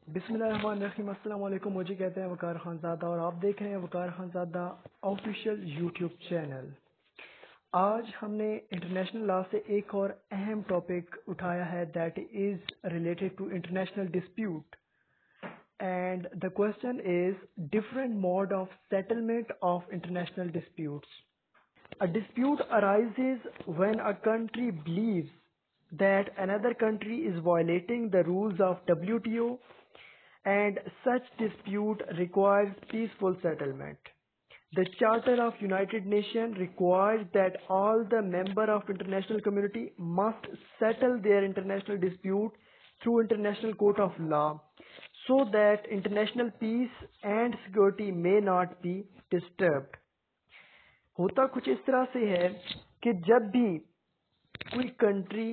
बिस्मिल्लाहिर्रहमानिर्रहीम। अस्सलाम वालेकुम। मुझे कहते हैं वकार खानज़ादा और आप देख रहे हैं वकार खानज़ादा ऑफिशियल यूट्यूब चैनल। आज हमने इंटरनेशनल लॉ से एक और अहम टॉपिक उठाया है, that is related to international dispute and the question is different mode of settlement of international disputes. A dispute arises when a country believes that another country is violating the rules of WTO, and such dispute requires peaceful settlement. The Charter of United Nations requires that all the members of international community must settle their international dispute through international court of law so that international peace and security may not be disturbed. होता कुछ इस तरह से है कि जब भी कोई कंट्री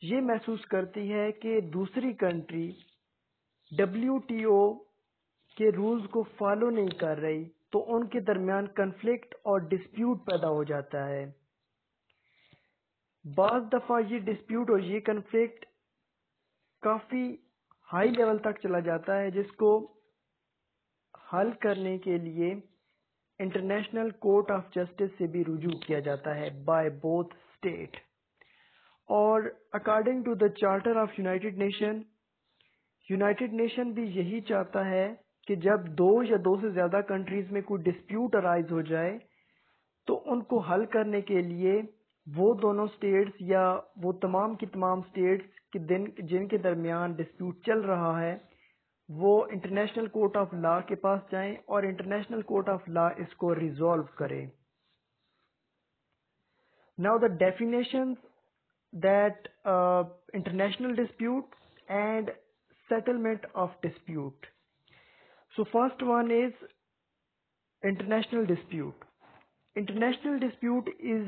ये महसूस करती है कि दूसरी कंट्री WTO के रूल्स को फॉलो नहीं कर रही, तो उनके दरमियान कन्फ्लिक्ट और डिस्प्यूट पैदा हो जाता है। बाज़ दफ़ा ये डिस्प्यूट और ये कन्फ्लिक्ट काफ़ी हाई लेवल तक चला जाता है, जिसको हल करने के लिए इंटरनेशनल कोर्ट ऑफ जस्टिस से भी रुजू किया जाता है बाय बोथ स्टेट। और according to the charter of united nation भी यही चाहता है कि जब दो या दो से ज्यादा कंट्रीज में कोई डिस्प्यूट अराइज हो जाए तो उनको हल करने के लिए वो दोनों स्टेट्स या वो तमाम की तमाम स्टेट्स के जिनके दरमियान डिस्प्यूट चल रहा है वो इंटरनेशनल कोर्ट ऑफ लॉ के पास जाएं और इंटरनेशनल कोर्ट ऑफ लॉ इसको रिजॉल्व करे। Now the definitions that international dispute and settlement of dispute. So first one is international dispute. International dispute is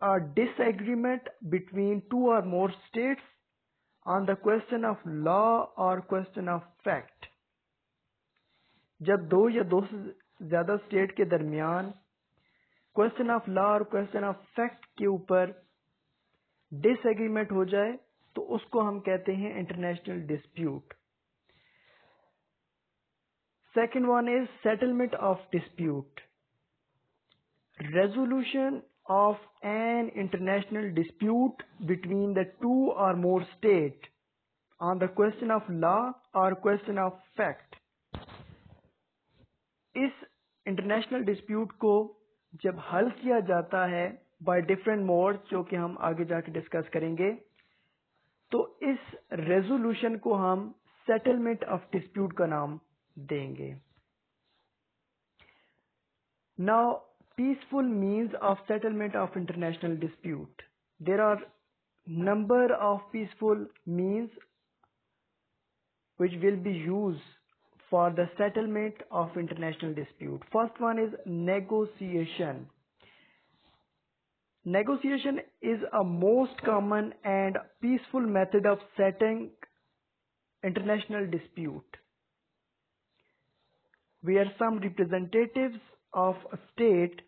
a disagreement between two or more states on the question of law or question of fact. जब दो या दो से ज्यादा state के दरमियान question of law और question of fact के ऊपर डिसएग्रीमेंट हो जाए तो उसको हम कहते हैं international dispute. Second one is settlement of dispute. Resolution of an international dispute between the two or more states on the question of law or question of fact. इस इंटरनेशनल डिस्प्यूट को जब हल किया जाता है बाय डिफरेंट मोड्स, जो कि हम आगे जाके डिस्कस करेंगे, तो इस रेजोल्यूशन को हम सेटलमेंट ऑफ डिस्प्यूट का नाम देंगे। Now, peaceful means of settlement of international dispute. There are number of peaceful means which will be used for the settlement of international dispute. First one is negotiation. Negotiation is a most common and peaceful method of settling international dispute, where some representatives of a state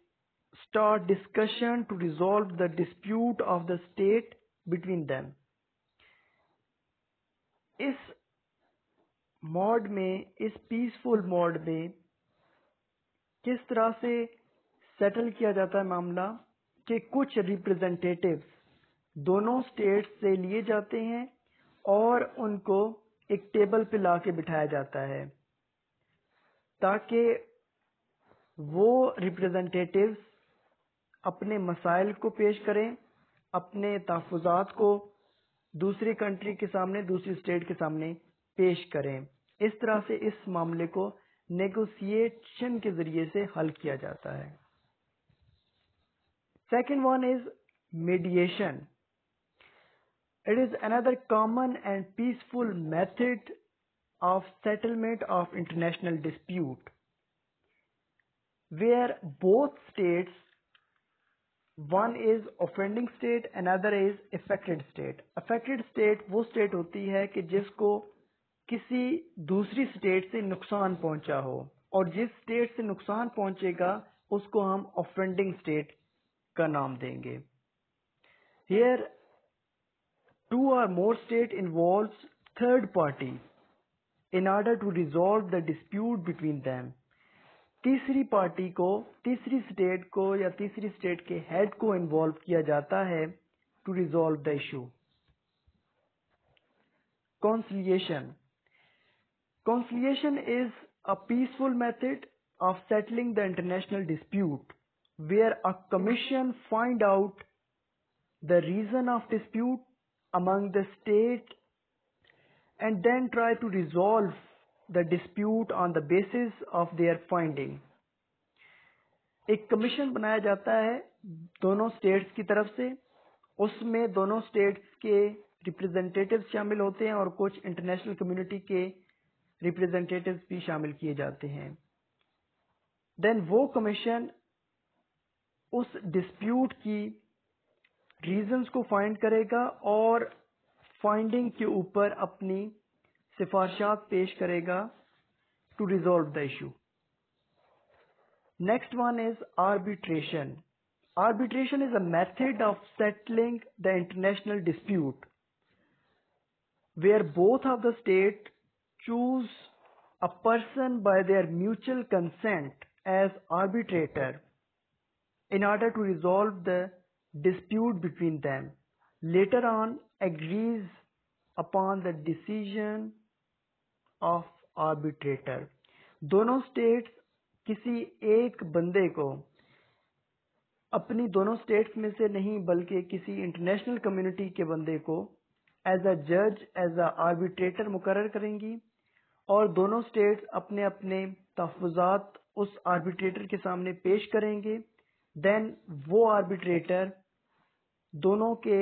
start discussion to resolve the dispute of the state between them. इस mode में, इस peaceful mode में किस तरह से settle किया जाता है मामला कि कुछ रिप्रेजेंटेटिव्स दोनों स्टेट से लिए जाते हैं और उनको एक टेबल पे लाके बिठाया जाता है ताकि वो रिप्रेजेंटेटिव्स अपने मसाइल को पेश करें, अपने तहफ़्फ़ुज़ात को दूसरी कंट्री के सामने, दूसरी स्टेट के सामने पेश करें। इस तरह से इस मामले को नेगोशिएशन के जरिए से हल किया जाता है। Second one is mediation. It is another common and peaceful method of settlement of international dispute, where both states, one is offending state, another is affected state. Affected state वो state होती है कि जिसको किसी दूसरी state से नुकसान पहुंचा हो, और जिस state से नुकसान पहुंचेगा उसको हम offending state का नाम देंगे। Here two or more state involves third party. in order to resolve the dispute between them. तीसरी पार्टी को, तीसरी स्टेट को या तीसरी स्टेट के हेड को इन्वॉल्व किया जाता है to resolve the issue. Conciliation. Conciliation is a peaceful method of settling the international dispute where a commission find out the reason of dispute among the state and then try to resolve the dispute on the basis of their finding. एक commission बनाया जाता है दोनों states की तरफ से, उसमें दोनों स्टेट्स के रिप्रेजेंटेटिव्स शामिल होते हैं और कुछ इंटरनेशनल कम्युनिटी के रिप्रेजेंटेटिव्स भी शामिल किए जाते हैं. देन वो कमीशन उस डिस्प्यूट की रीजंस को फाइंड करेगा और फाइंडिंग के ऊपर अपनी सिफारिशात पेश करेगा to resolve the issue. Next one is arbitration. Arbitration is a method of settling the international dispute where both of the states choose a person by their mutual consent as arbitrator in order to resolve the dispute between them. Later on, agrees upon the decision of arbitrator. दोनों states किसी एक बंदे को अपनी दोनों states में से नहीं बल्कि किसी इंटरनेशनल कम्युनिटी के बंदे को एज अ जज, एज अ आर्बिट्रेटर मुकर्रर करेंगी और दोनों स्टेट्स अपने अपने तहफ़्फ़ुज़ात उस आर्बिट्रेटर के सामने पेश करेंगे. देन वो आर्बिट्रेटर दोनों के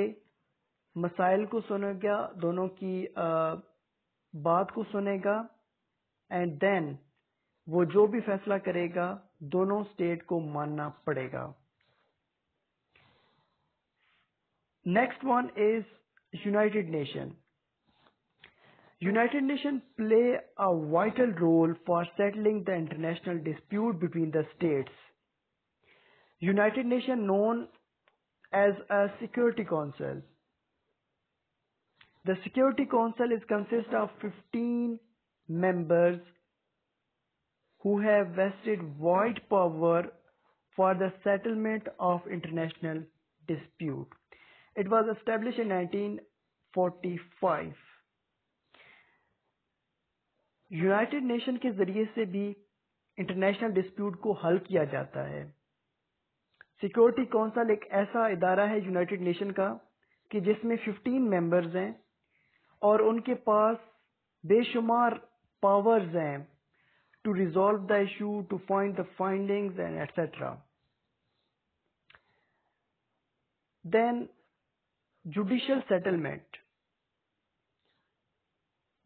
मसाइल को सुनेगा, दोनों की बात को सुनेगा एंड देन वो जो भी फैसला करेगा दोनों स्टेट को मानना पड़ेगा. Next one is United Nations. United Nations play a vital role for settling the international dispute between the states. United Nations known as a Security Council. The Security Council is consist of 15 members who have vested wide power for the settlement of international dispute. It was established in 1945. United nation के जरिए से भी international dispute को हल किया जाता है. Security council एक ऐसा इदारा है यूनाइटेड नेशन का कि जिसमें 15 मेंबर्स हैं और उनके पास बेशुमार पावर्स हैं to resolve the issue, to find the findings and etcetera. Then Judicial settlement.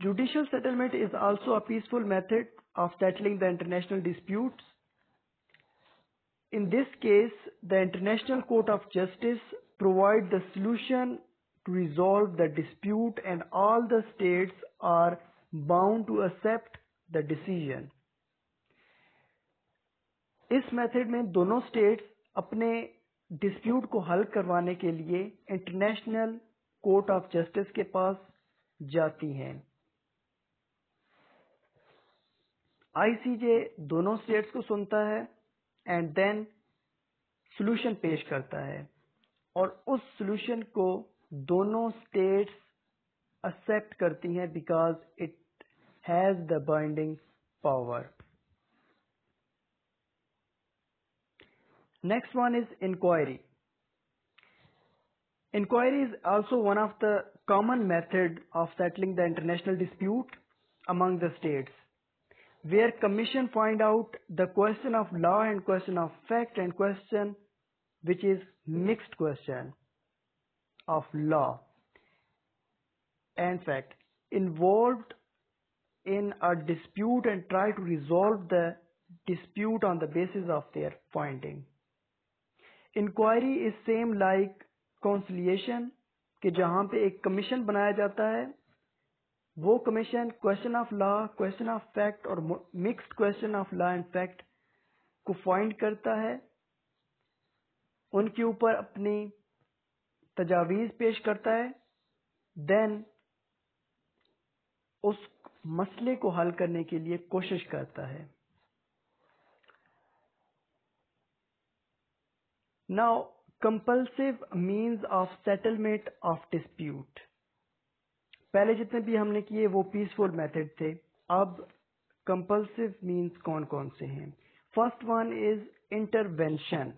Judicial settlement is also a peaceful method of settling the international disputes. In this case, the International Court of Justice provides the solution to resolve the dispute and all the states are bound to accept the decision. इस method में दोनों states अपने dispute को हल करवाने के लिए international court of justice के पास जाती हैं. आईसीजे दोनों स्टेट्स को सुनता है एंड देन सॉल्यूशन पेश करता है और उस सॉल्यूशन को दोनों स्टेट्स एक्सेप्ट करती हैं because it has the binding power. Next one is inquiry. Inquiry is also one of the common method of settling the international dispute among the states, where commission find out the question of law and question of fact and question which is mixed question of law and fact involved in a dispute and try to resolve the dispute on the basis of their finding. Inquiry is same like conciliation कि जहां पे एक commission बनाया जाता है. वो commission question of law, question of fact और mixed question of law and fact को फाइंड करता है, उनके ऊपर अपनी तजावीज़ पेश करता है. देन उस मसले को हल करने के लिए कोशिश करता है। Now compulsive means of settlement of dispute. पहले जितने भी हमने किए वो पीसफुल मेथड थे। अब कंपल्सिव मीन्स कौन कौन से हैं? First one is intervention.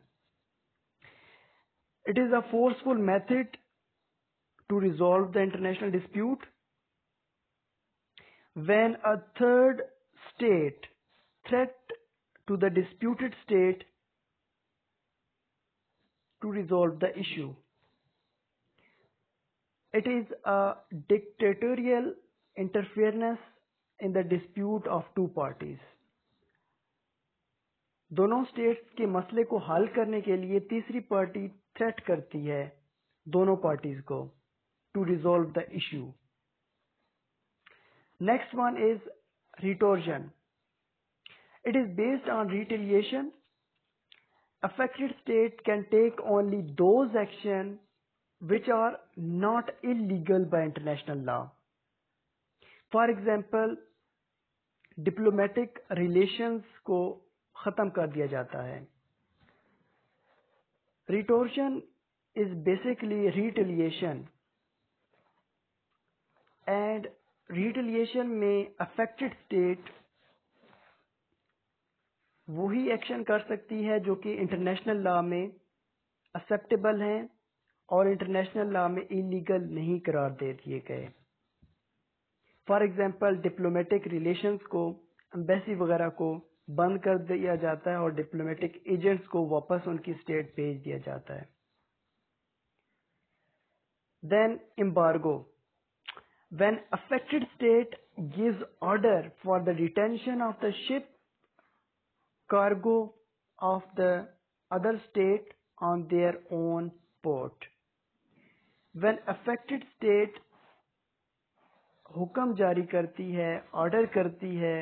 It is a forceful method to resolve the international dispute when a third state threat to the disputed state to resolve the issue. It is a dictatorial interference in the dispute of two parties. दोनों states के मसले को हल करने के लिए तीसरी party threat करती है दोनों पार्टीज को to resolve the issue. Next one is retorsion. It is based on retaliation. Affected state can take only those actions which are not illegal by international law. For example, diplomatic relations को खत्म कर दिया जाता है। Retortion is basically retaliation. And retaliation में affected state वही action कर सकती है जो कि इंटरनेशनल लॉ में एक्सेप्टेबल हैं और इंटरनेशनल लॉ में इलीगल नहीं करार दे दिए गए। फॉर एग्जांपल डिप्लोमेटिक रिलेशंस को, एम्बेसी वगैरह को बंद कर दिया जाता है और डिप्लोमेटिक एजेंट्स को वापस उनकी स्टेट भेज दिया जाता है। Then embargo. When affected state gives order for the detention of the ship cargo of the other state on their own port. When affected state हुक्म जारी करती है, ऑर्डर करती है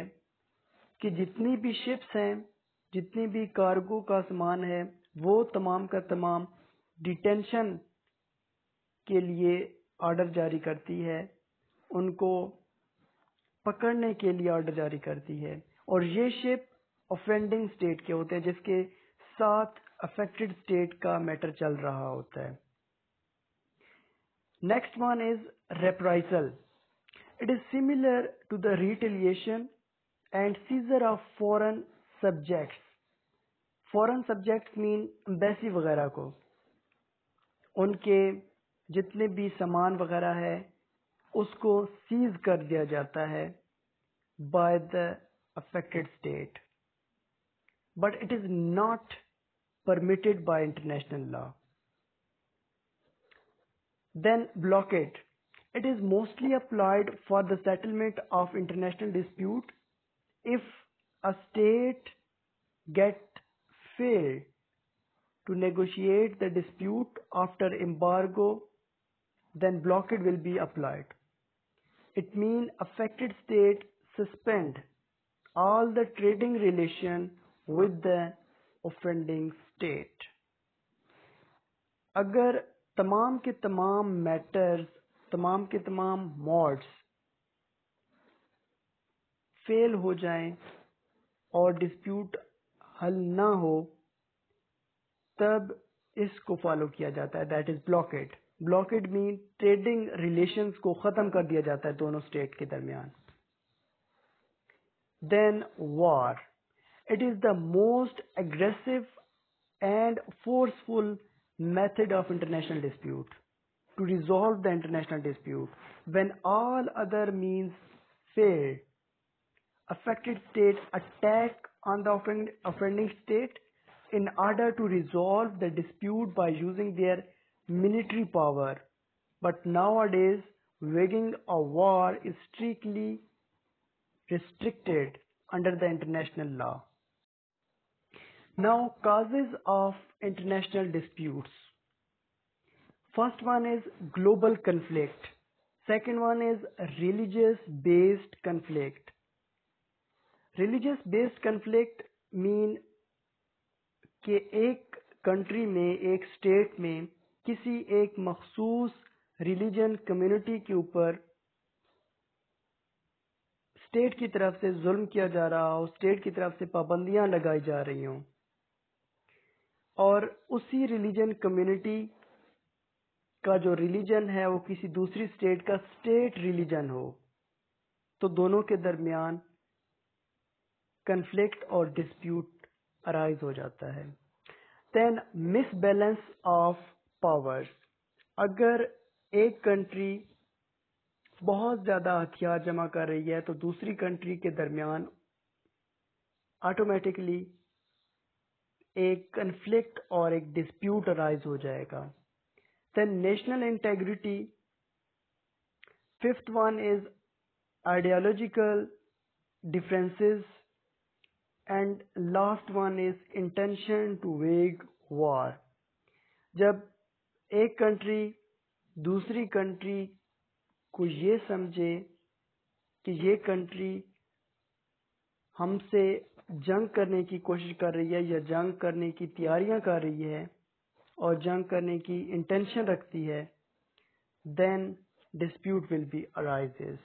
कि जितनी भी शिप्स हैं, जितनी भी कार्गो का सामान है, वो तमाम का तमाम डिटेंशन के लिए ऑर्डर जारी करती है, उनको पकड़ने के लिए ऑर्डर जारी करती है और ये शिप ऑफेंडिंग स्टेट के होते हैं जिसके साथ अफेक्टेड स्टेट का मैटर चल रहा होता है। Next one is reprisal. It is similar to the retaliation and seizure of foreign subjects. Foreign subjects mean embassy वगैरह को, उनके जितने भी सामान वगैरह है उसको सीज कर दिया जाता है by the affected state, but it is not permitted by international law. Then blockade. It is mostly applied for the settlement of international dispute. If a state get failed to negotiate the dispute after embargo, then blockade will be applied. It means affected state suspend all the trading relation with the offending state. अगर तमाम के तमाम matters, तमाम के तमाम mods fail हो जाएं और डिस्प्यूट हल ना हो, तब इसको फॉलो किया जाता है, that is blockade. Blockade mean trading relations को खत्म कर दिया जाता है दोनों स्टेट के दरमियान। Then war. It is the most aggressive and forceful method of international dispute to resolve the international dispute. When all other means fail, affected state attack on the offending state in order to resolve the dispute by using their military power. But nowadays, waging a war is strictly restricted under the international law. Now, causes of international disputes. First one is global conflict. Second one is religious-based conflict. Religious-based conflict mean कि एक country में, एक state में किसी एक मखसूस religion community के ऊपर स्टेट की तरफ से जुल्म किया जा रहा हो, स्टेट की तरफ से पाबंदियां लगाई जा रही हों, और उसी रिलीजन कम्युनिटी का जो रिलीजन है वो किसी दूसरी स्टेट का स्टेट रिलीजन हो, तो दोनों के दरमियान कन्फ्लिक्ट और डिस्प्यूट अराइज हो जाता है। Then misbalance of powers. अगर एक कंट्री बहुत ज्यादा हथियार जमा कर रही है तो दूसरी कंट्री के दरमियान ऑटोमेटिकली एक कन्फ्लिक्ट और एक डिस्प्यूट अराइज हो जाएगा। Then national integrity. Fifth one is ideological differences and last one is intention to wage war. जब एक कंट्री दूसरी कंट्री को ये समझे कि ये कंट्री हमसे जंग करने की कोशिश कर रही है या जंग करने की तैयारियां कर रही है और जंग करने की इंटेंशन रखती है, then dispute will be arises.